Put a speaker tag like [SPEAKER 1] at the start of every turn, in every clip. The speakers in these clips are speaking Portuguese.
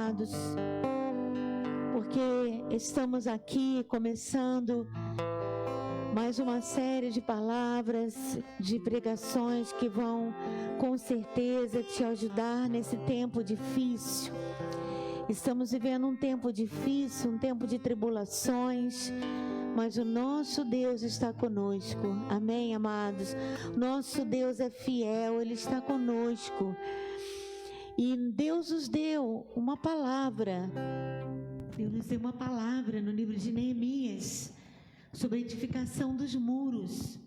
[SPEAKER 1] amados, porque estamos aqui começando mais uma série de palavras, de pregações que vão com certeza te ajudar nesse tempo difícil. Estamos vivendo um tempo difícil, um tempo de tribulações, mas o nosso Deus está conosco. Amém, amados? Nosso Deus é fiel, Ele está conosco. E Deus nos deu uma palavra. Deus nos deu uma palavra no livro de Neemias sobre a edificação dos muros.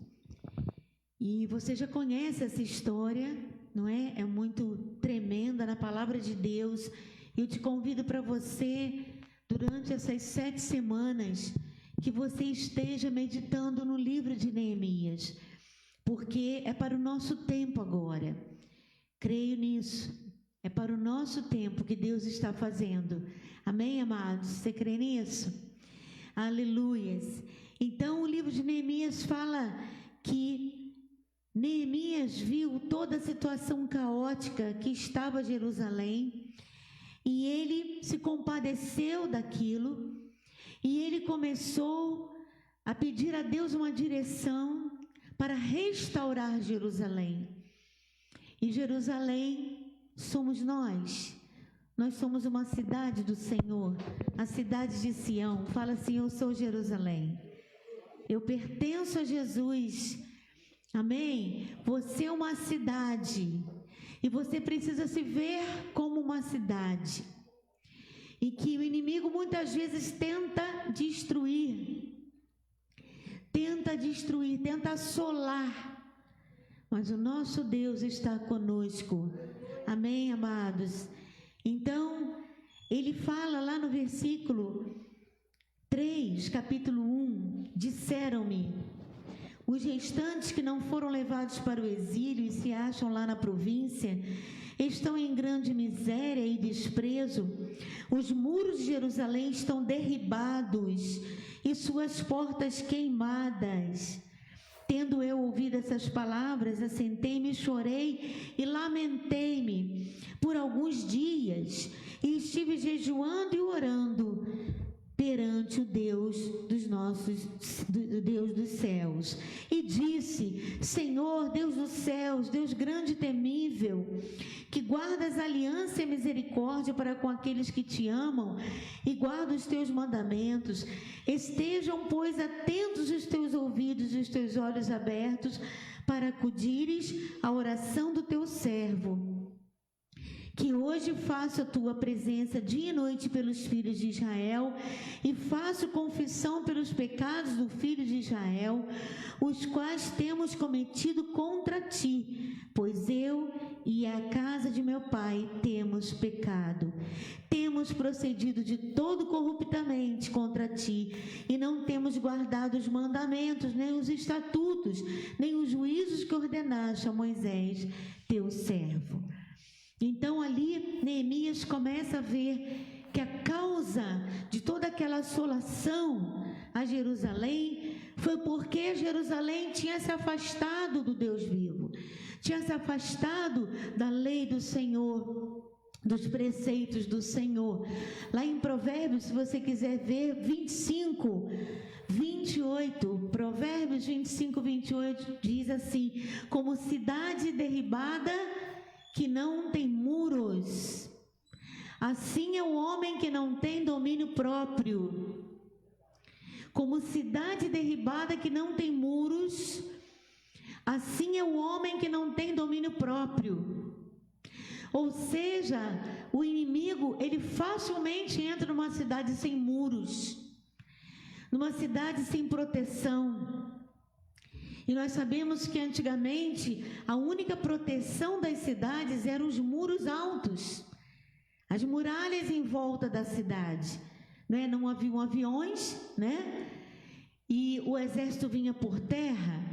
[SPEAKER 1] E você já conhece essa história, não é? É muito tremenda na palavra de Deus. Eu te convido para você, durante essas 7 semanas, que você esteja meditando no livro de Neemias, porque é para o nosso tempo agora. Creio nisso. É para o nosso tempo que Deus está fazendo. Amém, amados? Você crê nisso? Aleluias. Então, o livro de Neemias fala que Neemias viu toda a situação caótica que estava Jerusalém, e ele se compadeceu daquilo, e ele começou a pedir a Deus uma direção para restaurar Jerusalém. E Jerusalém somos nós. Nós somos uma cidade do Senhor, a cidade de Sião. Fala assim: eu sou Jerusalém. Eu pertenço a Jesus. Amém? Você é uma cidade. E você precisa se ver como uma cidade. E que o inimigo muitas vezes tenta destruir, tenta assolar. Mas o nosso Deus está conosco. Amém, amados? Então, ele fala lá no versículo 3, capítulo 1, disseram-me: os restantes que não foram levados para o exílio e se acham lá na província, estão em grande miséria e desprezo. Os muros de Jerusalém estão derribados e suas portas queimadas. Tendo eu ouvido essas palavras, assentei-me, chorei e lamentei-me por alguns dias, e estive jejuando e orando perante o Deus Deus dos céus. E disse: Senhor, Deus dos céus, Deus grande e temível, que guardas aliança e misericórdia para com aqueles que te amam e guardam os teus mandamentos, estejam, pois, atentos os teus ouvidos e os teus olhos abertos para acudires à oração do teu servo, que hoje faço a tua presença dia e noite pelos filhos de Israel, e faço confissão pelos pecados do filho de Israel, os quais temos cometido contra ti, pois eu e a casa de meu pai temos pecado. Temos procedido de todo corruptamente contra ti, e não temos guardado os mandamentos, nem os estatutos, nem os juízos que ordenaste a Moisés, teu servo. Então ali Neemias começa a ver que a causa de toda aquela assolação a Jerusalém foi porque Jerusalém tinha se afastado do Deus vivo, tinha se afastado da lei do Senhor, dos preceitos do Senhor. Lá em Provérbios, se você quiser ver, 25, 28, Provérbios 25, 28 diz assim: como cidade derribada que não tem muros, assim é o homem que não tem domínio próprio. Como cidade derribada que não tem muros, assim é o homem que não tem domínio próprio. Ou seja, o inimigo, ele facilmente entra numa cidade sem muros, numa cidade sem proteção. E nós sabemos que antigamente a única proteção das cidades eram os muros altos, as muralhas em volta da cidade, né? Não haviam aviões, né? E o exército vinha por terra,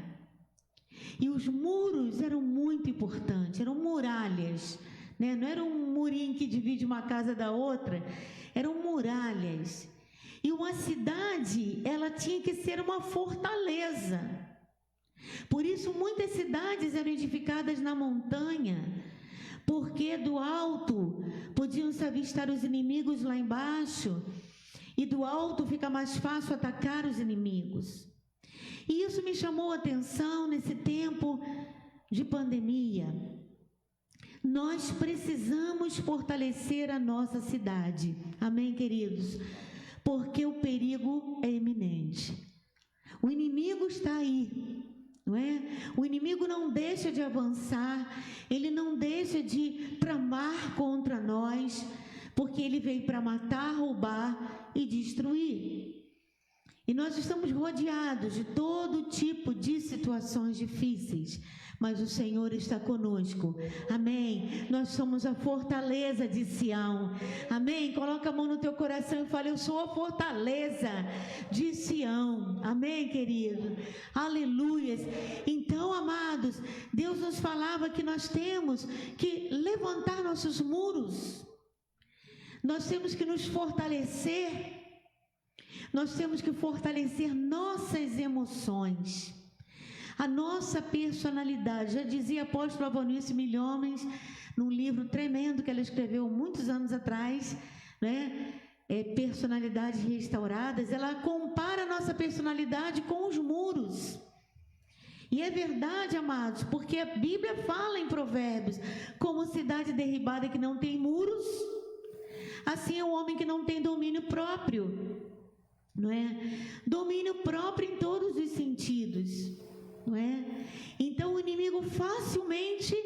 [SPEAKER 1] e os muros eram muito importantes, eram muralhas, né? Não era um murinho que divide uma casa da outra, eram muralhas. E uma cidade, ela tinha que ser uma fortaleza. Por isso muitas cidades eram edificadas na montanha, porque do alto podiam-se avistar os inimigos lá embaixo, e do alto fica mais fácil atacar os inimigos. E isso me chamou a atenção nesse tempo de pandemia. Nós precisamos fortalecer a nossa cidade, amém, queridos? Porque o perigo é iminente. O inimigo está aí, não é? O inimigo não deixa de avançar, ele não deixa de tramar contra nós, porque ele veio para matar, roubar e destruir. E nós estamos rodeados de todo tipo de situações difíceis, mas o Senhor está conosco, amém? Nós somos a fortaleza de Sião, amém? Coloca a mão no teu coração e fala: eu sou a fortaleza de Sião, amém, querido? Aleluias. Então, amados, Deus nos falava que nós temos que levantar nossos muros, nós temos que nos fortalecer, nós temos que fortalecer nossas emoções, a nossa personalidade. Já dizia a apóstola Valnice Milhomens, num livro tremendo que ela escreveu muitos anos atrás, né? Personalidades Restauradas. Ela compara a nossa personalidade com os muros. E é verdade, amados, porque a Bíblia fala em Provérbios: como cidade derribada que não tem muros, assim é o homem que não tem domínio próprio, não é? Domínio próprio em todos os sentidos, não é? Então o inimigo facilmente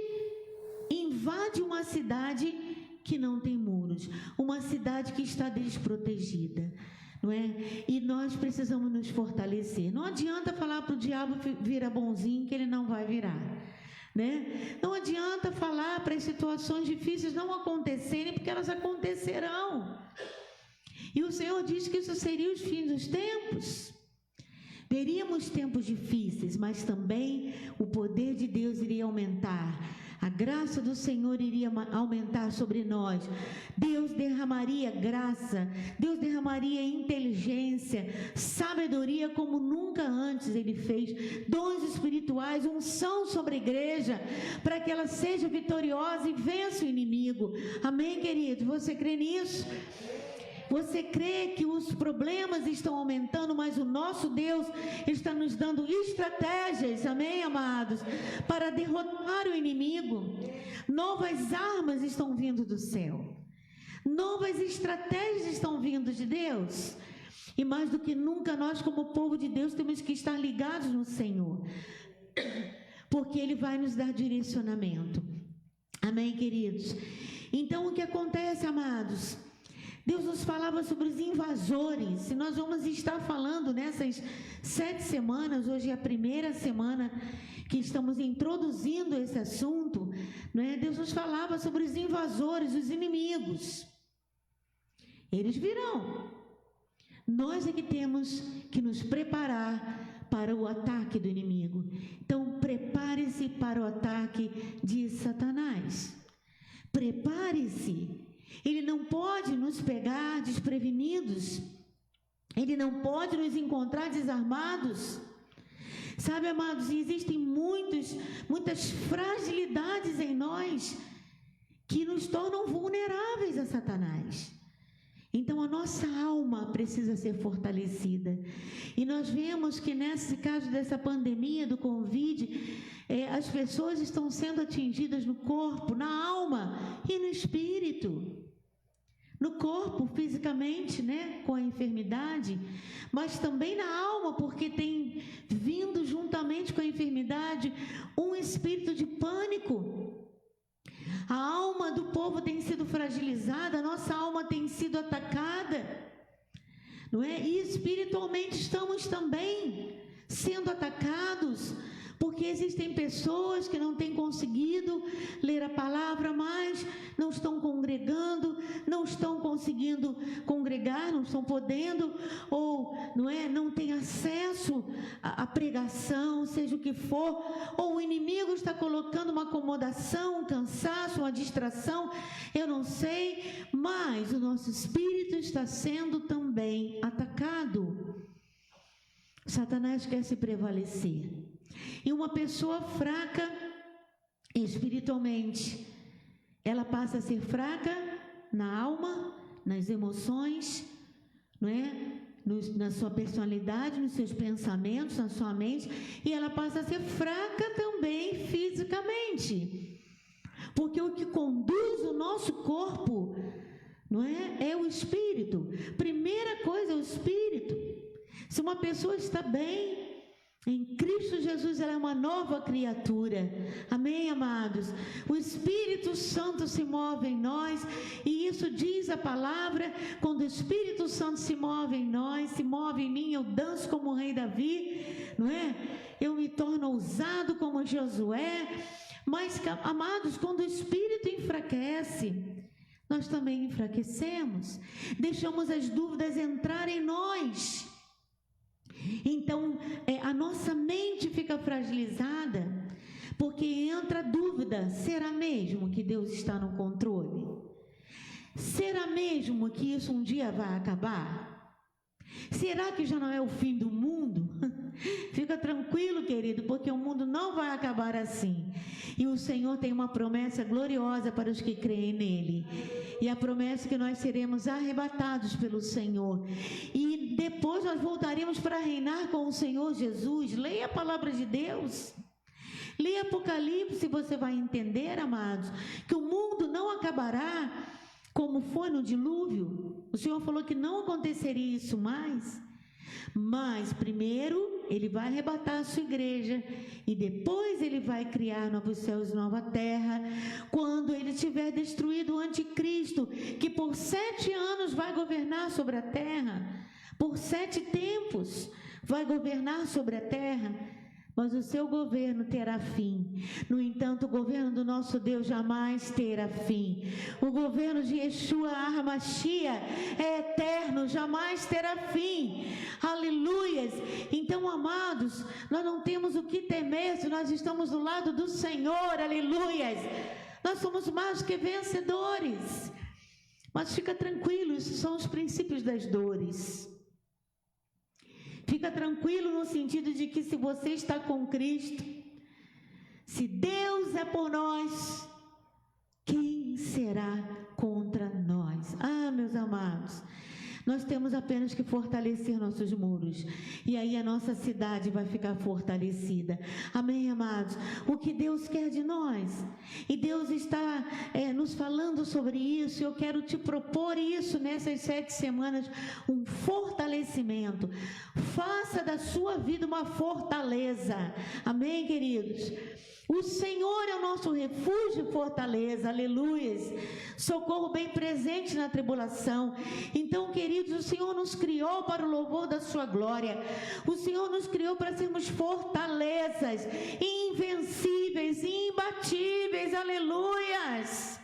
[SPEAKER 1] invade uma cidade que não tem muros, uma cidade que está desprotegida, não é? E nós precisamos nos fortalecer. Não adianta falar para o diabo vira bonzinho, que ele não vai virar, né? Não adianta falar para as situações difíceis não acontecerem, porque elas acontecerão. E o Senhor diz que isso seria os fins dos tempos. Teríamos tempos difíceis, mas também o poder de Deus iria aumentar. A graça do Senhor iria aumentar sobre nós. Deus derramaria graça, Deus derramaria inteligência, sabedoria como nunca antes Ele fez. Dons espirituais, unção sobre a igreja, para que ela seja vitoriosa e vença o inimigo. Amém, querido? Você crê nisso? Você crê que os problemas estão aumentando, mas o nosso Deus está nos dando estratégias, amém, amados, para derrotar o inimigo. Novas armas estão vindo do céu, novas estratégias estão vindo de Deus. E mais do que nunca, nós como povo de Deus temos que estar ligados no Senhor, porque Ele vai nos dar direcionamento. Amém, queridos? Então, o que acontece, amados? Deus nos falava sobre os invasores, e nós vamos estar falando nessas 7 semanas, hoje é a primeira semana que estamos introduzindo esse assunto, né? Deus nos falava sobre os invasores, os inimigos. Eles virão. Nós é que temos que nos preparar para o ataque do inimigo. Então, prepare-se para o ataque de Satanás. Prepare-se. Ele não pode nos pegar desprevenidos, ele não pode nos encontrar desarmados. Sabe, amados, existem muitas fragilidades em nós que nos tornam vulneráveis a Satanás. Então a nossa alma precisa ser fortalecida. E nós vemos que nesse caso dessa pandemia do Covid, as pessoas estão sendo atingidas no corpo, na alma e no espírito. No corpo, fisicamente, né, com a enfermidade, mas também na alma, porque tem vindo juntamente com a enfermidade um espírito de pânico. A alma do povo tem sido fragilizada, a nossa alma tem sido atacada, não é? E espiritualmente estamos também sendo atacados, porque existem pessoas que não têm conseguido ler a palavra mais, não estão congregando, não estão conseguindo congregar, não estão podendo, ou não tem acesso à pregação, seja o que for, ou o inimigo está colocando uma acomodação, um cansaço, uma distração, eu não sei, mas o nosso espírito está sendo também atacado. Satanás quer se prevalecer. E uma pessoa fraca espiritualmente, ela passa a ser fraca na alma, nas emoções, não é? Na sua personalidade, nos seus pensamentos, na sua mente, e ela passa a ser fraca também fisicamente, porque o que conduz o nosso corpo, não é? É o espírito. Primeira coisa é o espírito. Se uma pessoa está bem em Cristo Jesus, ela é uma nova criatura. Amém, amados? O Espírito Santo se move em nós, e isso diz a palavra: quando o Espírito Santo se move em nós, se move em mim, eu danço como o rei Davi, não é? Eu me torno ousado como Josué. Mas, amados, quando o Espírito enfraquece, nós também enfraquecemos, deixamos as dúvidas entrar em nós. Então, a nossa mente fica fragilizada, porque entra a dúvida: será mesmo que Deus está no controle? Será mesmo que isso um dia vai acabar? Será que já não é o fim do mundo? Fica tranquilo, querido, porque o mundo não vai acabar assim. E o Senhor tem uma promessa gloriosa para os que creem nele. E a promessa é que nós seremos arrebatados pelo Senhor. E depois nós voltaremos para reinar com o Senhor Jesus. Leia a palavra de Deus. Leia Apocalipse, você vai entender, amados, que o mundo não acabará como foi no dilúvio. O Senhor falou que não aconteceria isso mais. Mas primeiro Ele vai arrebatar a sua igreja, e depois Ele vai criar novos céus e nova terra, quando Ele tiver destruído o anticristo, que por 7 anos vai governar sobre a terra, por 7 tempos vai governar sobre a terra. Mas o seu governo terá fim. No entanto, o governo do nosso Deus jamais terá fim. O governo de Yeshua HaMashiach é eterno, jamais terá fim. Aleluias! Então, amados, nós não temos o que temer se nós estamos do lado do Senhor. Aleluias! Nós somos mais que vencedores. Mas fica tranquilo, esses são os princípios das dores. Fica tranquilo no sentido de que se você está com Cristo, se Deus é por nós, quem será contra nós? Ah, meus amados, nós temos apenas que fortalecer nossos muros, e aí a nossa cidade vai ficar fortalecida. Amém, amados? O que Deus quer de nós, e Deus está nos falando sobre isso. Eu quero te propor isso nessas 7 semanas, um fortalecimento. Faça da sua vida uma fortaleza. Amém, queridos? O Senhor é o nosso refúgio e fortaleza, aleluias, socorro bem presente na tribulação. Então, queridos, o Senhor nos criou para o louvor da sua glória. O Senhor nos criou para sermos fortalezas, invencíveis, imbatíveis, aleluias.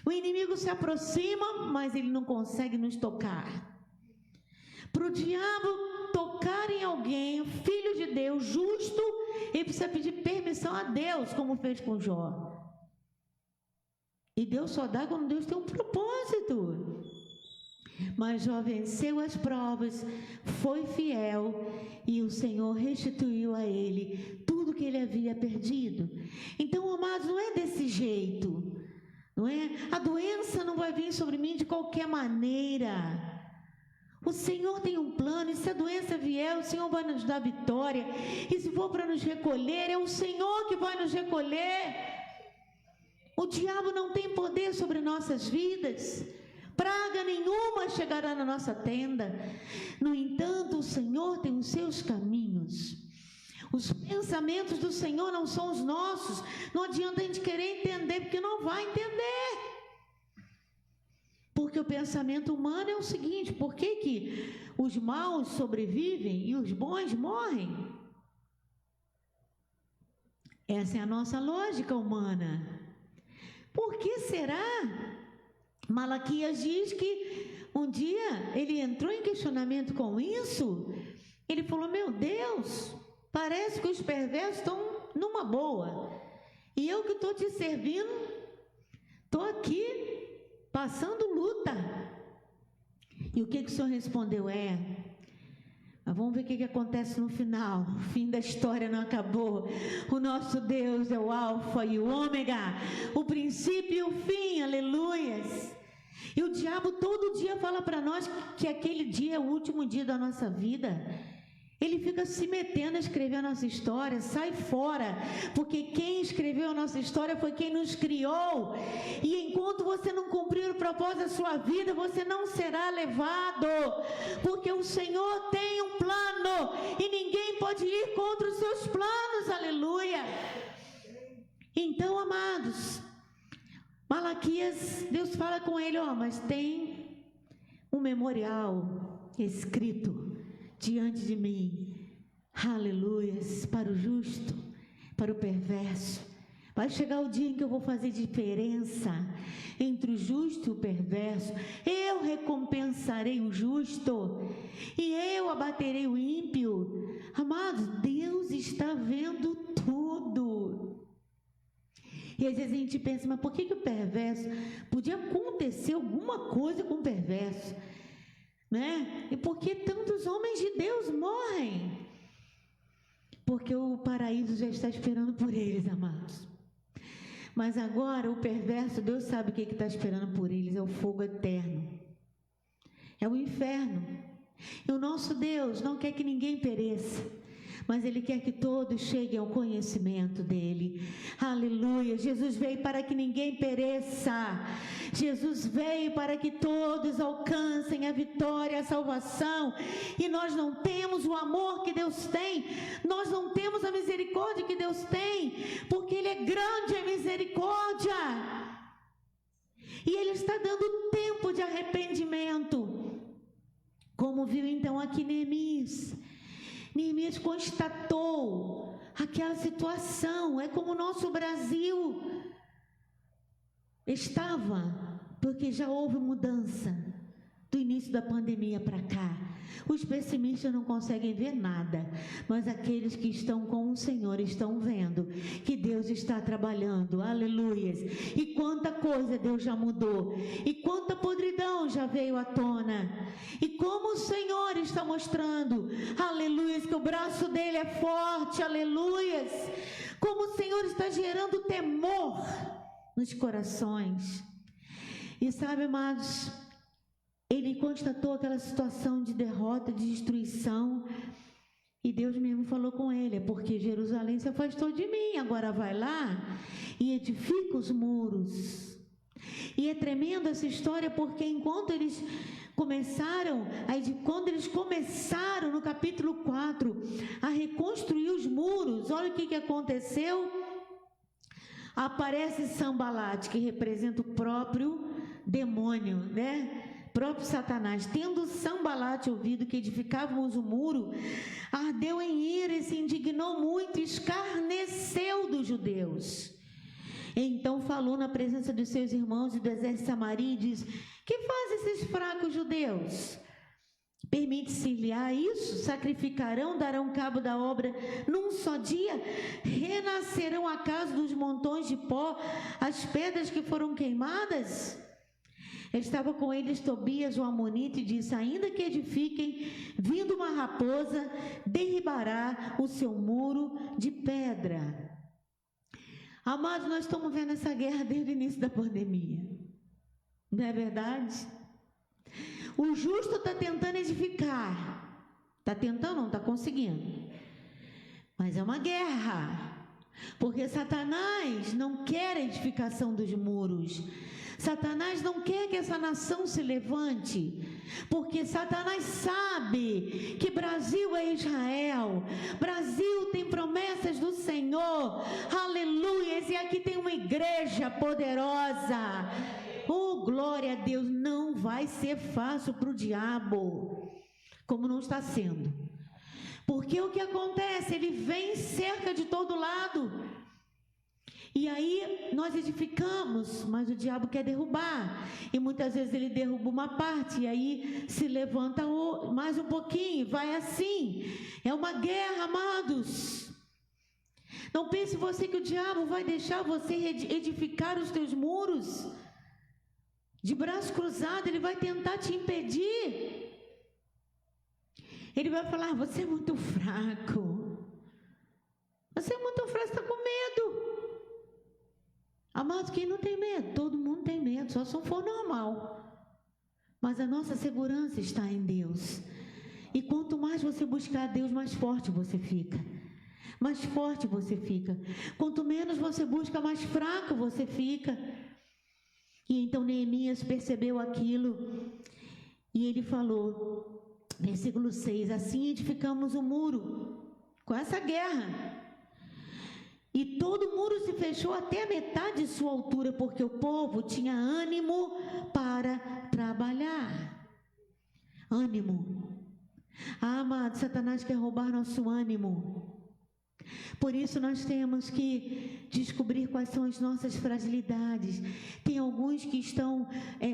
[SPEAKER 1] O inimigo se aproxima, mas ele não consegue nos tocar. Para o diabo tocar em alguém, filho de Deus, justo, ele precisa pedir permissão a Deus, como fez com Jó. E Deus só dá quando Deus tem um propósito. Mas Jó venceu as provas, foi fiel, e o Senhor restituiu a ele tudo que ele havia perdido. Então, amados, não é desse jeito, não é? A doença não vai vir sobre mim de qualquer maneira. O Senhor tem um plano, e se a doença vier, o Senhor vai nos dar vitória. E se for para nos recolher, é o Senhor que vai nos recolher. O diabo não tem poder sobre nossas vidas. Praga nenhuma chegará na nossa tenda. No entanto, o Senhor tem os seus caminhos. Os pensamentos do Senhor não são os nossos. Não adianta a gente querer entender, porque não vai entender. Porque o pensamento humano é o seguinte: por que os maus sobrevivem e os bons morrem? Essa é a nossa lógica humana. Por que será? Malaquias diz que um dia ele entrou em questionamento com isso. Ele falou: meu Deus, parece que os perversos estão numa boa, e eu que estou te servindo, estou aqui passando luta. E o que o Senhor respondeu? Mas vamos ver o que acontece no final. O fim da história não acabou. O nosso Deus é o Alfa e o Ômega, o princípio e o fim, aleluias. E o diabo todo dia fala para nós que aquele dia é o último dia da nossa vida. Ele fica se metendo a escrever a nossa história. Sai fora, porque quem escreveu a nossa história foi quem nos criou. E enquanto você não cumprir o propósito da sua vida, você não será levado, porque o Senhor tem um plano e ninguém pode ir contra os seus planos, aleluia. Então, amados, Malaquias, Deus fala com ele, mas tem um memorial escrito diante de mim, aleluias, para o justo, para o perverso. Vai chegar o dia em que eu vou fazer diferença entre o justo e o perverso. Eu recompensarei o justo e eu abaterei o ímpio. Amados, Deus está vendo tudo. E às vezes a gente pensa, mas por que o perverso? Podia acontecer alguma coisa com o perverso, né? E por que tantos homens de Deus morrem? Porque o paraíso já está esperando por eles, amados. Mas agora o perverso, Deus sabe o que está esperando por eles, é o fogo eterno, é o inferno. E o nosso Deus não quer que ninguém pereça, mas Ele quer que todos cheguem ao conhecimento dEle, aleluia. Jesus veio para que ninguém pereça, Jesus veio para que todos alcancem a vitória, a salvação. E nós não temos o amor que Deus tem, nós não temos a misericórdia que Deus tem, porque Ele é grande em misericórdia, e Ele está dando tempo de arrependimento, como viu então aqui Neemias. Neemias constatou aquela situação. É como o nosso Brasil estava, porque já houve mudança do início da pandemia para cá. Os pessimistas não conseguem ver nada, mas aqueles que estão com o Senhor estão vendo que Deus está trabalhando, aleluias. E quanta coisa Deus já mudou, e quanta podridão já veio à tona, e como o Senhor está mostrando, aleluias, que o braço dele é forte, aleluias. Como o Senhor está gerando temor nos corações. E sabe, amados, ele constatou aquela situação de derrota, de destruição, e Deus mesmo falou com ele: é porque Jerusalém se afastou de mim, agora vai lá e edifica os muros. E é tremenda essa história, porque enquanto eles começaram, quando eles começaram no capítulo 4 a reconstruir os muros, olha o que aconteceu. Aparece Sambalate, que representa o próprio demônio, né? Próprio Satanás. Tendo Sambalate ouvido que edificávamos o muro, ardeu em ira e se indignou muito, escarneceu dos judeus. Então falou na presença dos seus irmãos e do exército de Samaria e diz: que fazem esses fracos judeus? Permite-se-lhe isso? Sacrificarão, darão cabo da obra num só dia? Renascerão acaso dos montões de pó as pedras que foram queimadas? Estava com eles Tobias, o amonita, e disse: ainda que edifiquem, vindo uma raposa, derribará o seu muro de pedra. Amados, nós estamos vendo essa guerra desde o início da pandemia, não é verdade? O justo está tentando edificar, está tentando, não está conseguindo, mas é uma guerra, porque Satanás não quer a edificação dos muros. Satanás não quer que essa nação se levante, porque Satanás sabe que Brasil é Israel, Brasil tem promessas do Senhor, aleluia, e aqui tem uma igreja poderosa. Oh, glória a Deus. Não vai ser fácil para o diabo, como não está sendo, porque o que acontece? Ele vem cerca de todo lado. E aí nós edificamos, mas o diabo quer derrubar, e muitas vezes ele derruba uma parte, e aí se levanta mais um pouquinho, vai assim. É uma guerra, amados. Não pense você que o diabo vai deixar você edificar os teus muros de braço cruzado. Ele vai tentar te impedir. Ele vai falar: você é muito fraco. Você é muito fraco, você está com medo. Amado, quem não tem medo? Todo mundo tem medo, só se não for normal. Mas a nossa segurança está em Deus. E quanto mais você buscar a Deus, mais forte você fica. Mais forte você fica. Quanto menos você busca, mais fraco você fica. E então Neemias percebeu aquilo. E ele falou, versículo 6, assim edificamos o muro, com essa guerra. E todo o muro se fechou até a metade de sua altura, porque o povo tinha ânimo para trabalhar. Ânimo. Ah, amado, Satanás quer roubar nosso ânimo. Por isso nós temos que descobrir quais são as nossas fragilidades. Tem alguns que estão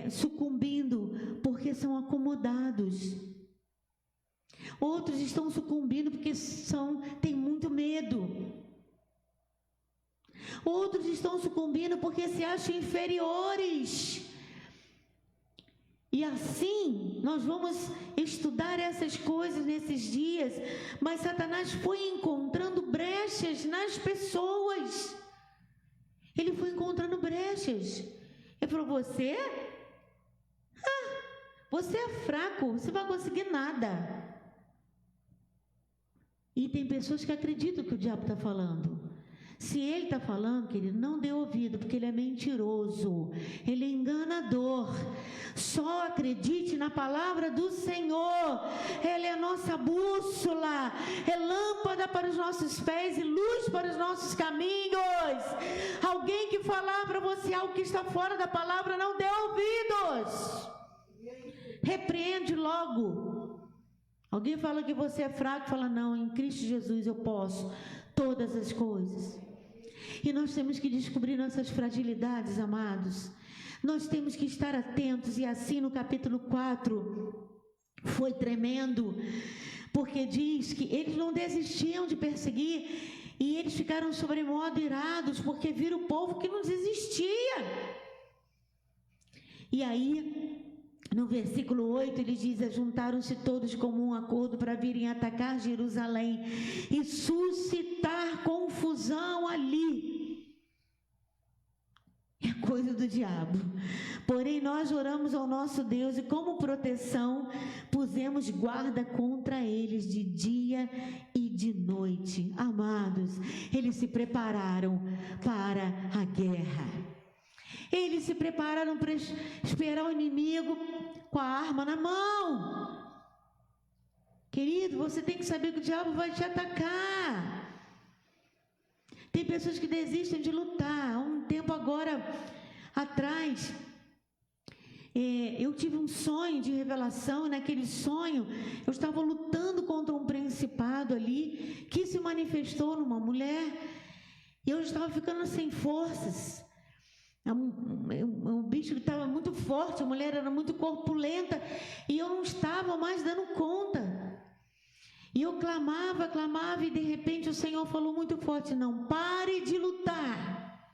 [SPEAKER 1] sucumbindo porque são acomodados. Outros estão sucumbindo porque têm muito medo. Outros estão sucumbindo porque se acham inferiores. E assim, nós vamos estudar essas coisas nesses dias, mas Satanás foi encontrando brechas nas pessoas. Ele foi encontrando brechas. Ele falou: você é fraco, você não vai conseguir nada. E tem pessoas que acreditam que o diabo está falando. Se ele está falando, querido, não dê ouvido, porque ele é mentiroso, ele é enganador. Só acredite na palavra do Senhor. Ele é a nossa bússola, é lâmpada para os nossos pés e luz para os nossos caminhos. Alguém que falar para você algo que está fora da palavra, não dê ouvidos. Repreende logo. Alguém fala que você é fraco, fala: não, em Cristo Jesus eu posso todas as coisas. E nós temos que descobrir nossas fragilidades, amados. Nós temos que estar atentos. E assim no capítulo 4 foi tremendo, porque diz que eles não desistiam de perseguir, e eles ficaram sobremodo irados, porque viram o povo que não desistia. E aí no versículo 8 ele diz: juntaram-se todos como um acordo para virem atacar Jerusalém e suscitar confusão ali. É coisa do diabo. Porém nós oramos ao nosso Deus e como proteção pusemos guarda contra eles de dia e de noite. Amados, eles se prepararam para a guerra. Eles se prepararam para esperar o inimigo com a arma na mão. Querido, você tem que saber que o diabo vai te atacar. Tem pessoas que desistem de lutar. Há um tempo agora atrás, eu tive um sonho de revelação, e naquele sonho eu estava lutando contra um principado ali, que se manifestou numa mulher, e eu estava ficando sem forças. Um bicho que estava muito forte, a mulher era muito corpulenta, e eu não estava mais dando conta. E eu clamava, e de repente o Senhor falou muito forte: não pare de lutar.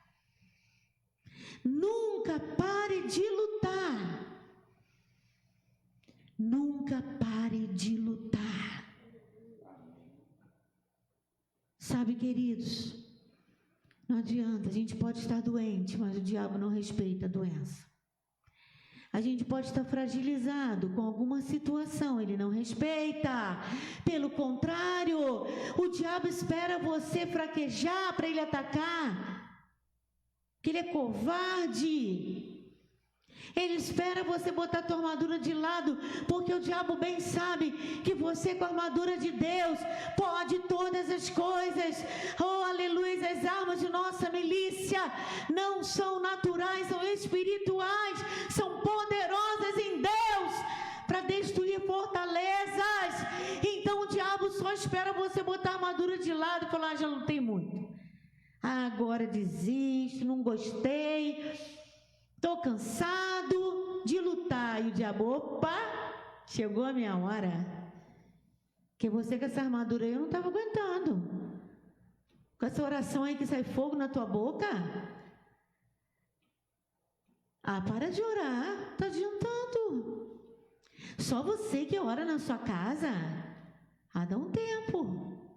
[SPEAKER 1] Nunca pare de lutar. Nunca pare de lutar. Sabe, queridos, não adianta, a gente pode estar doente, mas o diabo não respeita a doença. A gente pode estar fragilizado com alguma situação, ele não respeita. Pelo contrário, o diabo espera você fraquejar para ele atacar. Que ele é covarde. Ele espera você botar a tua armadura de lado, porque o diabo bem sabe que você, com a armadura de Deus, pode todas as coisas. Oh, aleluia, as armas de nossa milícia não são naturais, são espirituais, são poderosas em Deus para destruir fortalezas. Então o diabo só espera você botar a armadura de lado e falar: já lutei muito, agora desisto, não gostei, estou cansado de lutar. E o diabo: opa, chegou a minha hora. Que você com essa armadura aí eu não estava aguentando. Com essa oração aí que sai fogo na tua boca. Ah, para de orar, está adiantando. Só você que ora na sua casa. Dá um tempo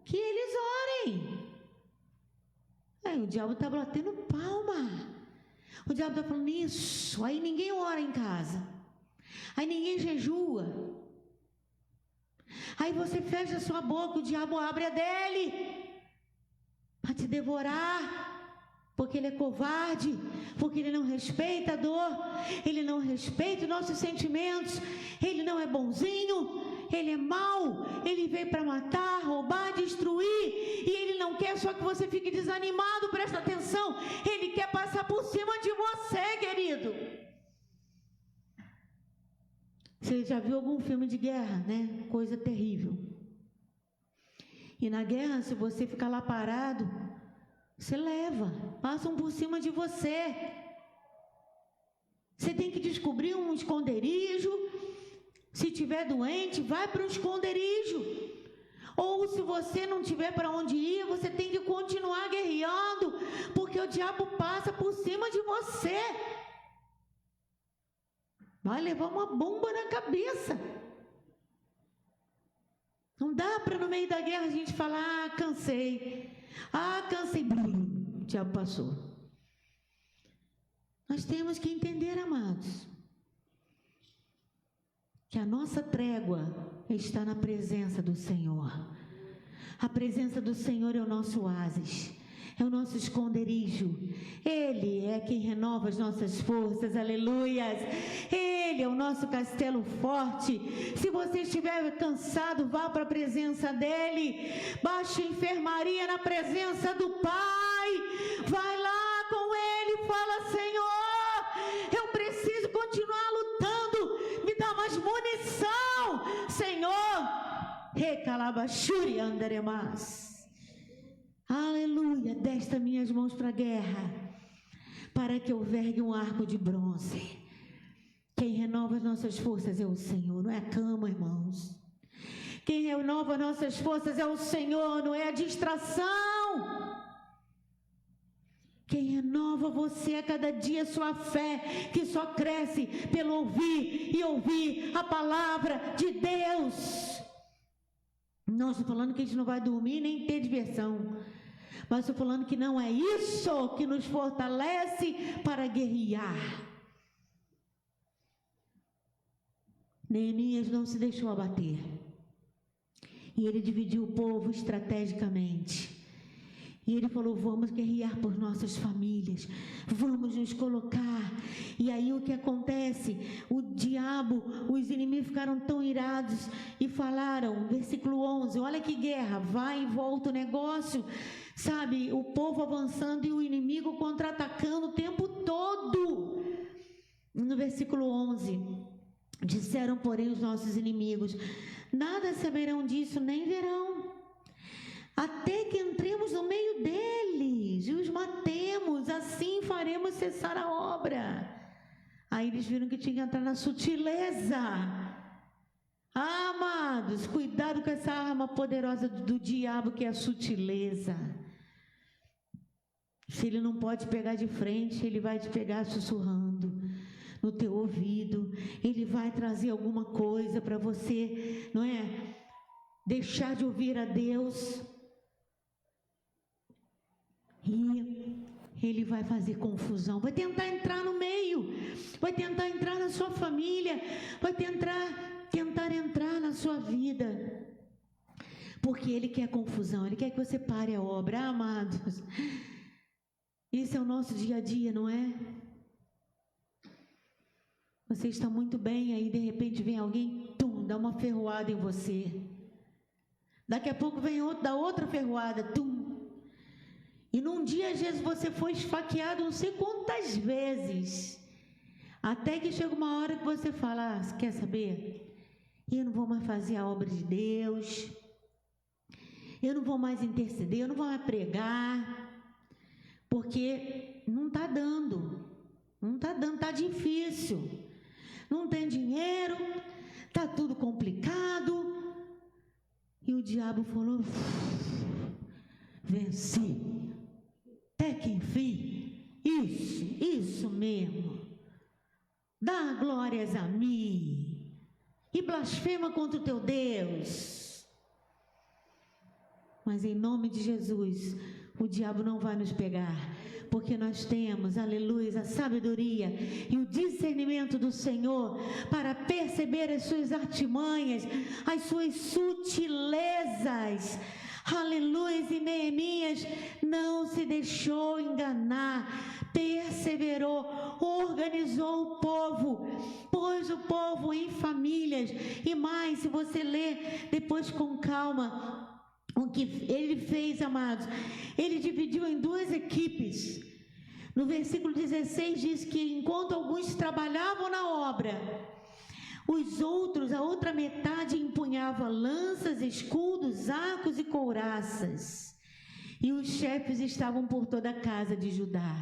[SPEAKER 1] que eles orem. Aí o diabo está batendo palma. O diabo está falando isso. Aí ninguém ora em casa. Aí ninguém jejua. Aí você fecha a sua boca, o diabo abre a dele para te devorar. Porque ele é covarde, porque ele não respeita a dor, ele não respeita os nossos sentimentos, ele não é bonzinho, ele é mau, ele veio para matar, roubar, destruir, e ele não quer só que você fique desanimado, presta atenção, ele quer passar por cima de você, querido. Você já viu algum filme de guerra, né? Coisa terrível. E na guerra, se você ficar lá parado, você leva, passam por cima de você. Você tem que descobrir um esconderijo. Se tiver doente, vai para um esconderijo. Ou se você não tiver para onde ir, você tem que continuar guerreando, porque o diabo passa por cima de você. Vai levar uma bomba na cabeça. Não dá para no meio da guerra a gente falar, cansei. Cansei. O diabo passou. Nós temos que entender, amados, que a nossa trégua está na presença do Senhor. A presença do Senhor é o nosso oásis, é o nosso esconderijo. Ele é quem renova as nossas forças, aleluias. Ele é o nosso castelo forte. Se você estiver cansado, vá para a presença dele. Baixe a enfermaria na presença do Pai. Vai lá com ele, fala: Senhor, eu preciso continuar lutando. Me dá mais munição, Senhor. Recalabachuri andaremas. Aleluia, desta minhas mãos para a guerra, para que eu vergue um arco de bronze. Quem renova as nossas forças é o Senhor, não é a cama, irmãos. Quem renova as nossas forças é o Senhor, não é a distração. Quem renova você a cada dia, sua fé, que só cresce pelo ouvir e ouvir a palavra de Deus. Não estou falando que a gente não vai dormir nem ter diversão, mas estou falando que não é isso que nos fortalece para guerrear. Neemias não se deixou abater. E ele dividiu o povo estrategicamente. E ele falou: vamos guerrear por nossas famílias, vamos nos colocar. E aí o que acontece? O diabo, os inimigos ficaram tão irados e falaram, versículo 11, olha que guerra, vai e volta o negócio, sabe? O povo avançando e o inimigo contra-atacando o tempo todo. No versículo 11, disseram, porém, os nossos inimigos: nada saberão disso, nem verão, até que entremos no meio deles e os matemos, assim faremos cessar a obra. Aí eles viram que tinha que entrar na sutileza. Amados, cuidado com essa arma poderosa do diabo, que é a sutileza. Se ele não pode pegar de frente, ele vai te pegar sussurrando no teu ouvido. Ele vai trazer alguma coisa para você, não é? Deixar de ouvir a Deus. E ele vai fazer confusão, vai tentar entrar no meio, vai tentar entrar na sua família, vai tentar entrar na sua vida, porque ele quer confusão, ele quer que você pare a obra. Amados, esse é o nosso dia a dia, não é? Você está muito bem, aí de repente vem alguém, dá uma ferroada em você. Daqui a pouco vem outro, dá outra ferroada, e num dia, às vezes, você foi esfaqueado não sei quantas vezes, até que chega uma hora que você fala: quer saber? Eu não vou mais fazer a obra de Deus, eu não vou mais interceder, eu não vou mais pregar, porque não está dando, está difícil, não tem dinheiro, está tudo complicado. E o diabo falou: venci. Até que enfim, isso mesmo, dá glórias a mim, e blasfema contra o teu Deus. Mas em nome de Jesus, o diabo não vai nos pegar, porque nós temos, aleluia, a sabedoria e o discernimento do Senhor para perceber as suas artimanhas, as suas sutilezas. Aleluia, e Neemias não se deixou enganar, perseverou, organizou o povo, pôs o povo em famílias. E mais, se você ler depois com calma, o que ele fez, amados, ele dividiu em duas equipes. No versículo 16 diz que enquanto alguns trabalhavam na obra, os outros, a outra metade, empunhava lanças, escudos, arcos e couraças. E os chefes estavam por toda a casa de Judá.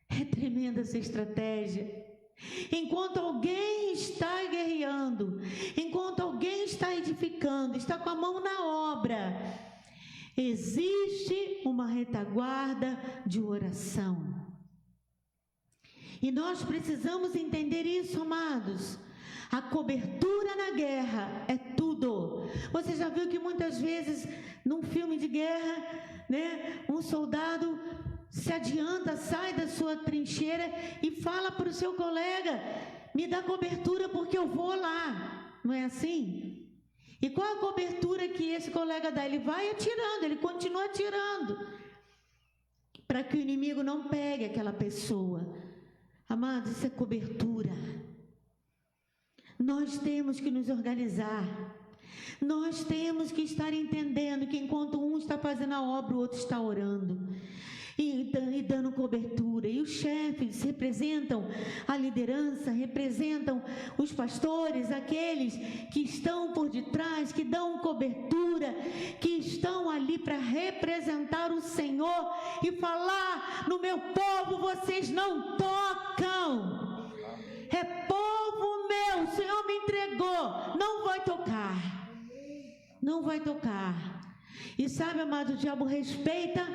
[SPEAKER 1] É tremenda essa estratégia. Enquanto alguém está guerreando, enquanto alguém está edificando, está com a mão na obra, existe uma retaguarda de oração. E nós precisamos entender isso, amados. A cobertura na guerra é tudo. Você já viu que muitas vezes, num filme de guerra, né, um soldado se adianta, sai da sua trincheira e fala para o seu colega: me dá cobertura porque eu vou lá. Não é assim? E qual a cobertura que esse colega dá? Ele vai atirando, ele continua atirando, para que o inimigo não pegue aquela pessoa. Amados, isso é cobertura. Nós temos que nos organizar. Nós temos que estar entendendo que enquanto um está fazendo a obra, o outro está orando e dando cobertura. E os chefes representam a liderança, representam os pastores, aqueles que estão por detrás, que dão cobertura, que estão ali para representar o Senhor e falar: no meu povo vocês não tocam. É povo meu, o Senhor me entregou, não vai tocar. Não vai tocar. E sabe, amado, o diabo respeita,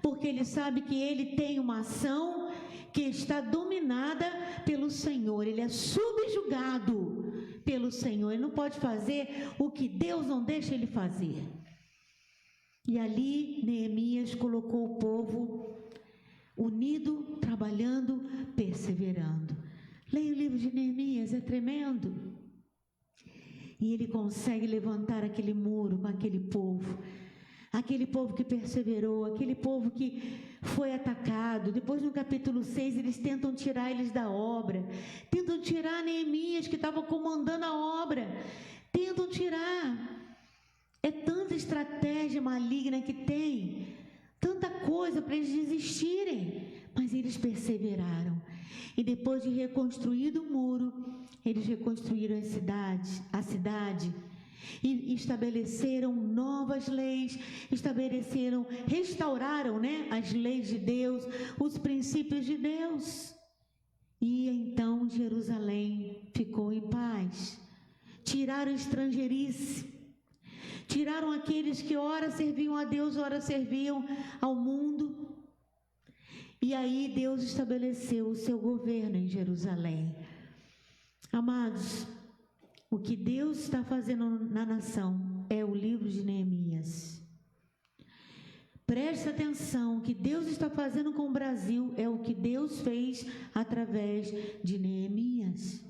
[SPEAKER 1] porque ele sabe que ele tem uma ação que está dominada pelo Senhor. Ele é subjugado pelo Senhor. Ele não pode fazer o que Deus não deixa ele fazer. E ali Neemias colocou o povo unido, trabalhando, perseverando. Leia o livro de Neemias, é tremendo. E ele consegue levantar aquele muro com aquele povo que perseverou, aquele povo que foi atacado. Depois, no capítulo 6, eles tentam tirar eles da obra, tentam tirar Neemias, que estava comandando a obra, tentam tirar. É tanta estratégia maligna que tem, tanta coisa para eles desistirem, mas eles perseveraram. E depois de reconstruído o muro, eles reconstruíram a cidade e estabeleceram novas leis, restauraram, as leis de Deus, os princípios de Deus. E então Jerusalém ficou em paz. Tiraram a estrangeirice, tiraram aqueles que ora serviam a Deus, ora serviam ao mundo. E aí Deus estabeleceu o seu governo em Jerusalém. Amados, o que Deus está fazendo na nação é o livro de Neemias. Preste atenção, o que Deus está fazendo com o Brasil é o que Deus fez através de Neemias.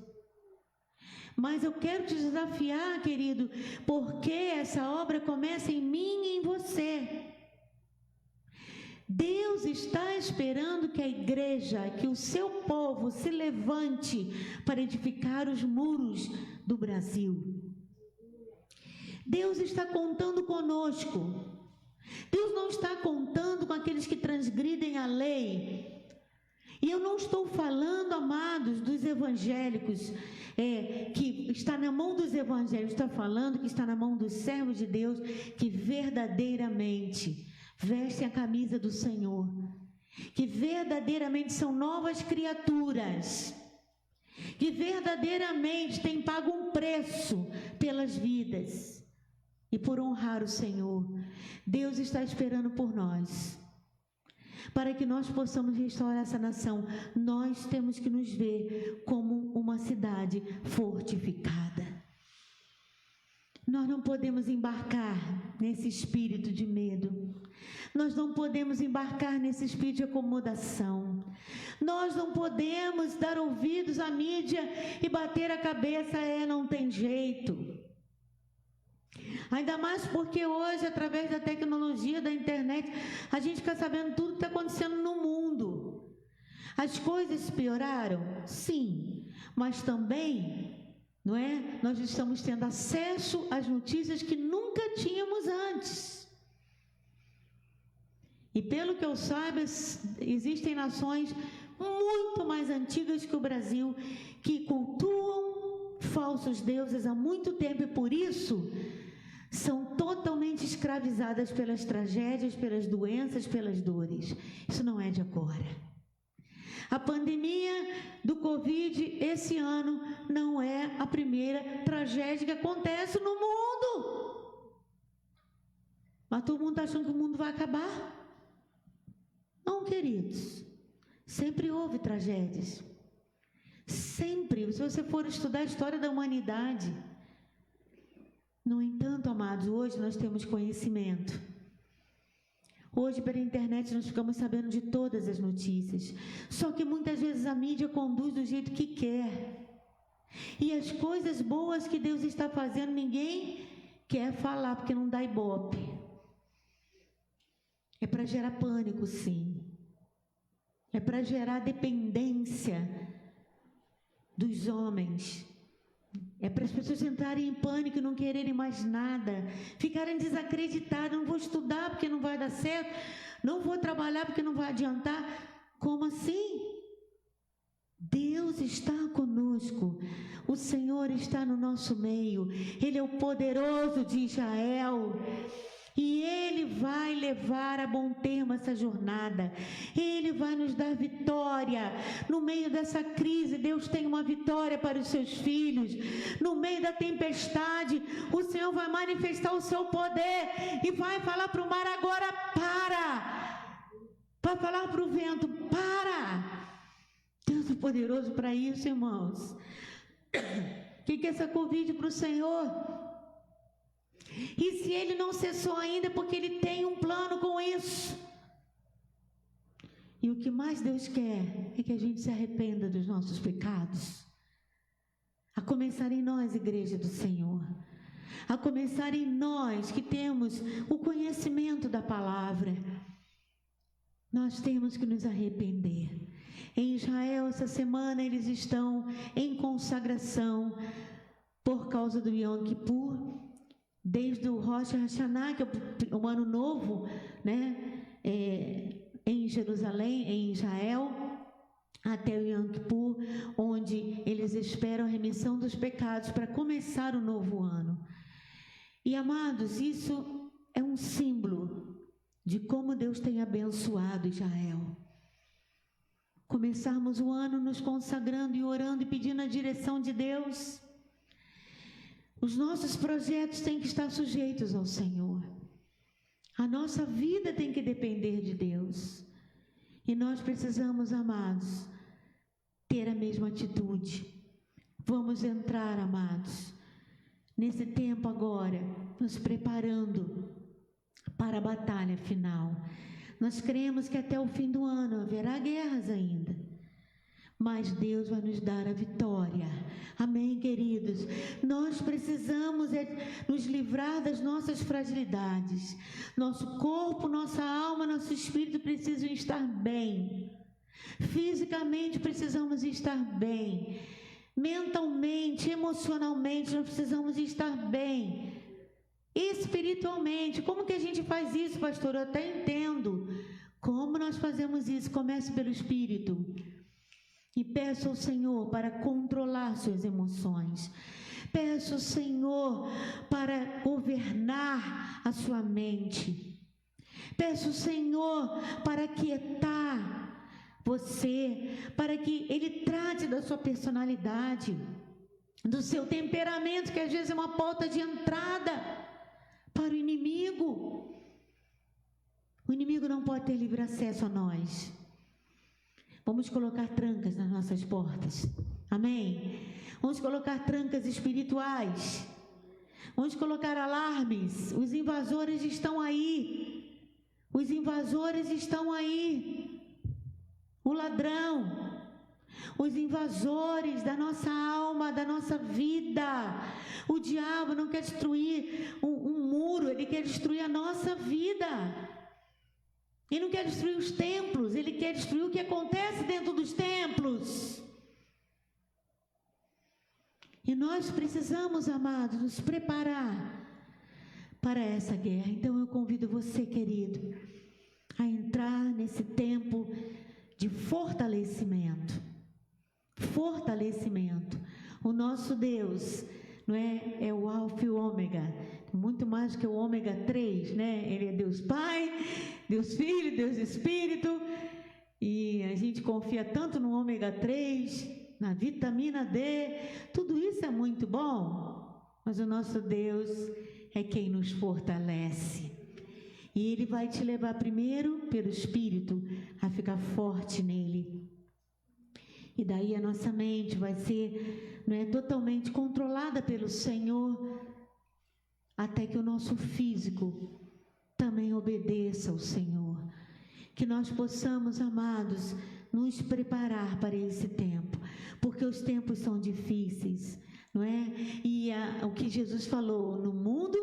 [SPEAKER 1] Mas eu quero te desafiar, querido, porque essa obra começa em mim e em você. Deus está esperando que a igreja, que o seu povo se levante para edificar os muros do Brasil. Deus está contando conosco. Deus não está contando com aqueles que transgridem a lei. E eu não estou falando, amados, dos evangélicos, que está na mão dos evangélicos. Estou falando que está na mão dos servos de Deus, que verdadeiramente vestem a camisa do Senhor, que verdadeiramente são novas criaturas, que verdadeiramente têm pago um preço pelas vidas e por honrar o Senhor. Deus está esperando por nós, para que nós possamos restaurar essa nação. Nós temos que nos ver como uma cidade fortificada. Nós não podemos embarcar nesse espírito de medo. Nós não podemos embarcar nesse espírito de acomodação. Nós não podemos dar ouvidos à mídia e bater a cabeça, não tem jeito. Ainda mais porque hoje, através da tecnologia, da internet, a gente fica sabendo tudo que está acontecendo no mundo. As coisas pioraram? Sim, mas também, não é? Nós estamos tendo acesso às notícias que nunca tínhamos antes. E pelo que eu saiba, existem nações muito mais antigas que o Brasil que cultuam falsos deuses há muito tempo e por isso são totalmente escravizadas pelas tragédias, pelas doenças, pelas dores. Isso não é de agora. A pandemia do Covid esse ano não é a primeira tragédia que acontece no mundo. Mas todo mundo está achando que o mundo vai acabar? Não, queridos. Sempre houve tragédias. Sempre. Se você for estudar a história da humanidade. No entanto, amados, hoje nós temos conhecimento. Hoje, pela internet, nós ficamos sabendo de todas as notícias. Só que muitas vezes a mídia conduz do jeito que quer. E as coisas boas que Deus está fazendo, ninguém quer falar, porque não dá ibope. É para gerar pânico, sim. É para gerar dependência dos homens. É para as pessoas entrarem em pânico e não quererem mais nada, ficarem desacreditadas. Não vou estudar porque não vai dar certo, não vou trabalhar porque não vai adiantar. Como assim? Deus está conosco, o Senhor está no nosso meio, Ele é o poderoso de Israel. E Ele vai levar a bom termo essa jornada. Ele vai nos dar vitória. No meio dessa crise, Deus tem uma vitória para os seus filhos. No meio da tempestade, o Senhor vai manifestar o seu poder e vai falar para o mar agora, para. Vai falar para o vento, para. Deus é poderoso para isso, irmãos. O que é essa Covid para o Senhor? E se Ele não cessou ainda, é porque Ele tem um plano com isso. E o que mais Deus quer é que a gente se arrependa dos nossos pecados. A começar em nós, igreja do Senhor. A começar em nós que temos o conhecimento da palavra. Nós temos que nos arrepender. Em Israel, essa semana, eles estão em consagração por causa do Yom Kippur. Desde o Rosh Hashanah, que é o ano novo, né, em Jerusalém, em Israel, até o Yom Kippur, onde eles esperam a remissão dos pecados para começar o novo ano. E, amados, isso é um símbolo de como Deus tem abençoado Israel. Começarmos o ano nos consagrando e orando e pedindo a direção de Deus. Os nossos projetos têm que estar sujeitos ao Senhor. A nossa vida tem que depender de Deus. E nós precisamos, amados, ter a mesma atitude. Vamos entrar, amados, nesse tempo agora, nos preparando para a batalha final. Nós cremos que até o fim do ano haverá guerras ainda. Mas Deus vai nos dar a vitória. Amém, queridos? Nós precisamos nos livrar das nossas fragilidades. Nosso corpo, nossa alma, nosso espírito precisam estar bem. Fisicamente precisamos estar bem. Mentalmente, emocionalmente, nós precisamos estar bem. Espiritualmente, como que a gente faz isso, pastor? Eu até entendo. Como nós fazemos isso? Comece pelo Espírito. E peço ao Senhor para controlar suas emoções. Peço ao Senhor para governar a sua mente. Peço ao Senhor para quietar você, para que Ele trate da sua personalidade, do seu temperamento, que às vezes é uma porta de entrada para o inimigo. O inimigo não pode ter livre acesso a nós. Vamos colocar trancas nas nossas portas. Amém? Vamos colocar trancas espirituais. Vamos colocar alarmes. Os invasores estão aí. Os invasores estão aí. O ladrão. Os invasores da nossa alma, da nossa vida. O diabo não quer destruir um muro, ele quer destruir a nossa vida. Ele não quer destruir os templos, ele quer destruir o que acontece dentro dos templos. E nós precisamos, amados, nos preparar para essa guerra. Então eu convido você, querido, a entrar nesse tempo de fortalecimento. Fortalecimento. O nosso Deus, não é? É o Alfa e o Ômega, muito mais que o ômega 3, né? Ele é Deus Pai, Deus Filho, Deus Espírito, e a gente confia tanto no ômega 3, na vitamina D, tudo isso é muito bom, mas o nosso Deus é quem nos fortalece. E Ele vai te levar primeiro pelo Espírito a ficar forte nele. E daí a nossa mente vai ser, não é, totalmente controlada pelo Senhor, até que o nosso físico também obedeça ao Senhor. Que nós possamos, amados, nos preparar para esse tempo, porque os tempos são difíceis, não é? E o que Jesus falou, no mundo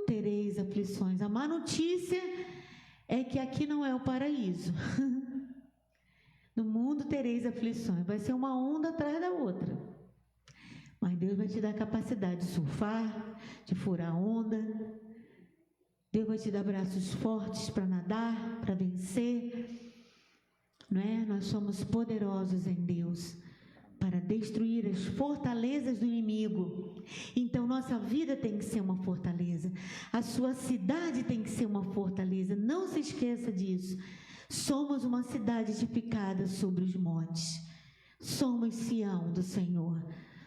[SPEAKER 1] tereis aflições. A má notícia é que aqui não é o paraíso. No mundo tereis aflições, vai ser uma onda atrás da outra. Mas Deus vai te dar a capacidade de surfar, de furar onda. Deus vai te dar braços fortes para nadar, para vencer. Não é? Nós somos poderosos em Deus para destruir as fortalezas do inimigo. Então nossa vida tem que ser uma fortaleza. A sua cidade tem que ser uma fortaleza. Não se esqueça disso. Somos uma cidade edificada sobre os montes. Somos Sião do Senhor.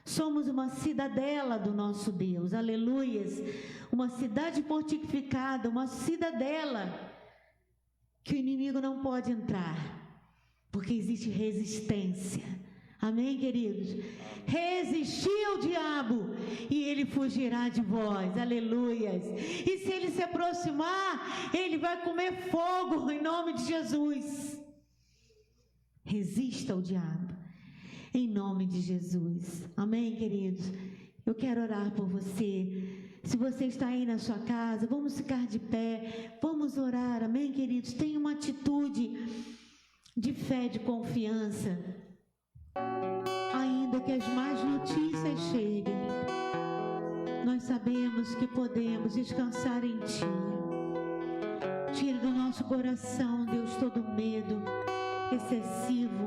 [SPEAKER 1] Somos uma cidadela do nosso Deus. Aleluias. Uma cidade fortificada, uma cidadela que o inimigo não pode entrar, porque existe resistência. Amém, queridos? Resistir ao diabo e ele fugirá de vós. Aleluias. E se ele se aproximar, ele vai comer fogo em nome de Jesus. Resista ao diabo em nome de Jesus. Amém, queridos? Eu quero orar por você. Se você está aí na sua casa, vamos ficar de pé, vamos orar. Amém, queridos? Tenha uma atitude de fé, de confiança. Ainda que as más notícias cheguem, nós sabemos que podemos descansar em Ti. Tira do nosso coração, Deus, todo medo excessivo,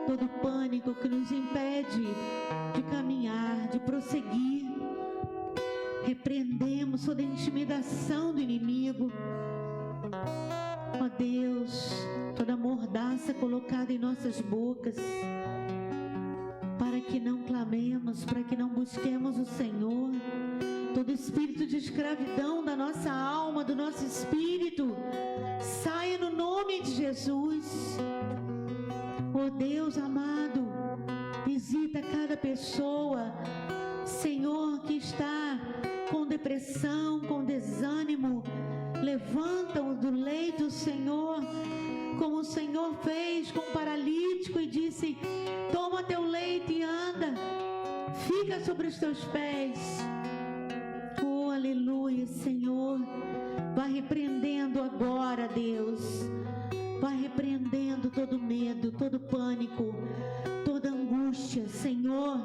[SPEAKER 1] todo pânico que nos impede de caminhar, de prosseguir. Repreendemos toda intimidação do inimigo. Ó Deus, toda mordaça colocada em nossas bocas, para que não clamemos, para que não busquemos o Senhor. Todo espírito de escravidão da nossa alma, do nosso espírito, saia no nome de Jesus. Ó Deus amado, visita cada pessoa, Senhor, que está com depressão, com desânimo. Levanta-o do leito, Senhor, como o Senhor fez com o paralítico e disse: toma teu leito e anda, fica sobre os teus pés. Oh, aleluia, Senhor. Vai repreendendo agora, Deus. Vai repreendendo todo medo, todo pânico, toda angústia, Senhor.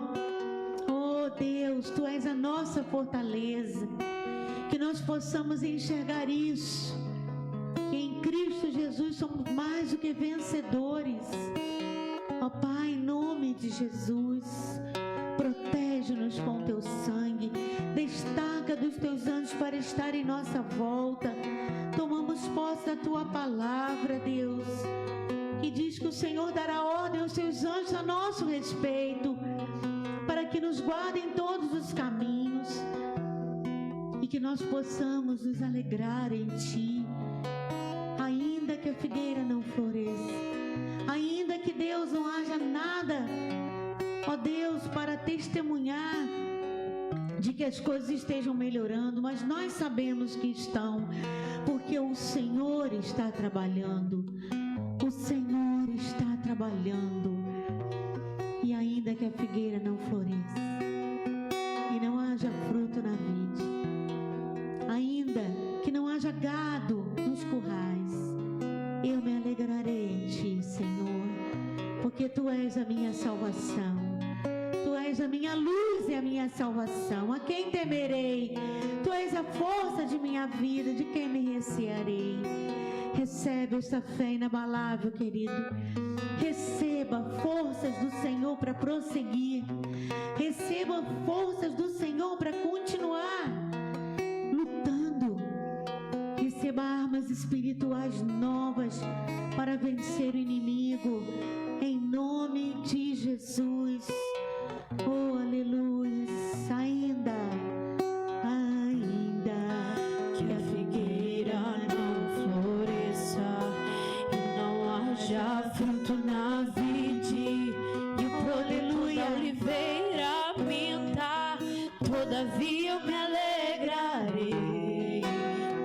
[SPEAKER 1] Oh, Deus, Tu és a nossa fortaleza. Que nós possamos enxergar isso. Que em Cristo Jesus somos mais do que vencedores. Ó Pai, em nome de Jesus, protege-nos com Teu sangue. Destaca dos Teus anjos para estar em nossa volta. Tomamos posse da Tua palavra, Deus, que diz que o Senhor dará ordem aos Seus anjos a nosso respeito, para que nos guardem todos os caminhos, e que nós possamos nos alegrar em Ti, ainda que a figueira não floresça, ainda que, Deus, não haja nada, ó Deus, para testemunhar de de que as coisas estejam melhorando, mas nós sabemos que estão, porque o Senhor está trabalhando. O Senhor está trabalhando. E ainda que a figueira não floresça e não haja fruto na vide, ainda que não haja gado nos currais, eu me alegrarei em Ti, Senhor, porque Tu és a minha salvação. Tu és a minha luz e a minha salvação. A quem temerei? Tu és a força de minha vida, de quem me recearei? Recebe esta fé inabalável, querido. Receba forças do Senhor para prosseguir. Receba forças do Senhor para continuar lutando. Receba armas espirituais novas para vencer o inimigo. Em nome de Jesus. Oh, aleluia. Ainda
[SPEAKER 2] que a figueira não floresça e não haja fruto na vide, e o produto da oliveira minta, todavia eu me alegrarei,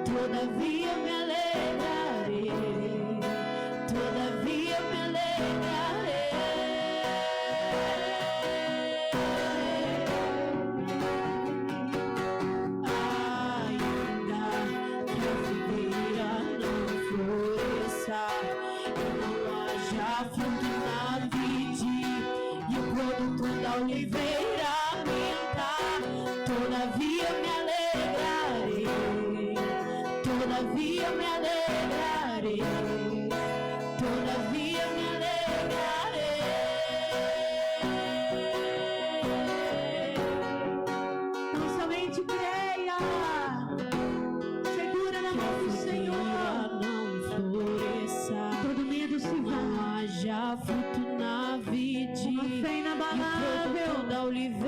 [SPEAKER 2] todavia eu me alegrarei, todavia eu me alegrarei. Oliveira minta, todavia me alegrarei, todavia me alegrarei, todavia me alegrarei.
[SPEAKER 1] Não somente creia, segura na mão do Senhor.
[SPEAKER 2] Não floresça,
[SPEAKER 1] todo medo se vá,
[SPEAKER 2] não haja fruto na vide,
[SPEAKER 1] uma fé inabalável
[SPEAKER 2] da oliveira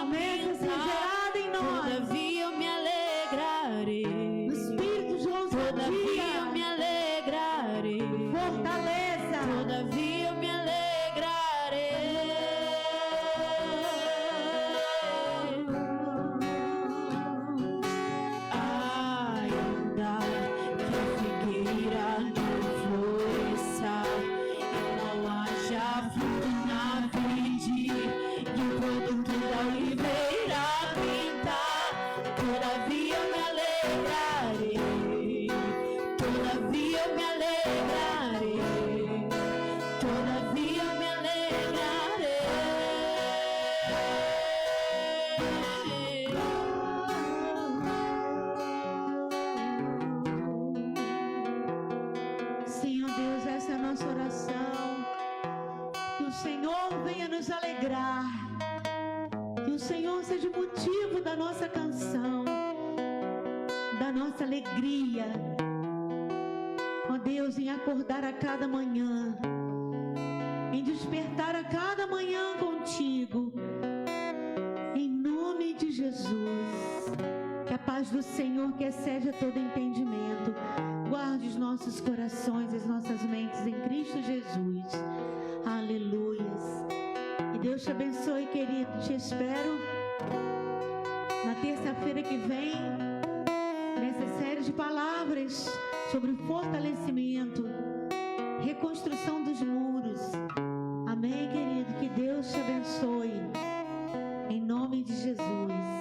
[SPEAKER 1] começa a ser gerada em nós.
[SPEAKER 2] Todavia eu me alegrarei,
[SPEAKER 1] O Espírito de ousadia,
[SPEAKER 2] todavia eu me alegrarei,
[SPEAKER 1] fortaleza,
[SPEAKER 2] todavia eu me alegrarei. Ainda que a figueira não floresça e não haja fruto na vide, e o produto da oliveira minta, todavia eu me alegrarei, todavia eu me alegrarei, todavia eu me alegrarei.
[SPEAKER 1] Senhor Deus, essa é a nossa oração. Que o Senhor venha nos alegrar. Que o Senhor seja o motivo da nossa canção, da nossa alegria. Ó Deus, em acordar a cada manhã, em despertar a cada manhã contigo. Em nome de Jesus. Que a paz do Senhor, que excede a todo entendimento, guarde os nossos corações, as nossas mentes em Cristo Jesus. Aleluias. E Deus te abençoe, querido. Te espero na terça-feira que vem, nessa série de palavras sobre fortalecimento, reconstrução dos muros. Amém, querido? Que Deus te abençoe. Em nome de Jesus.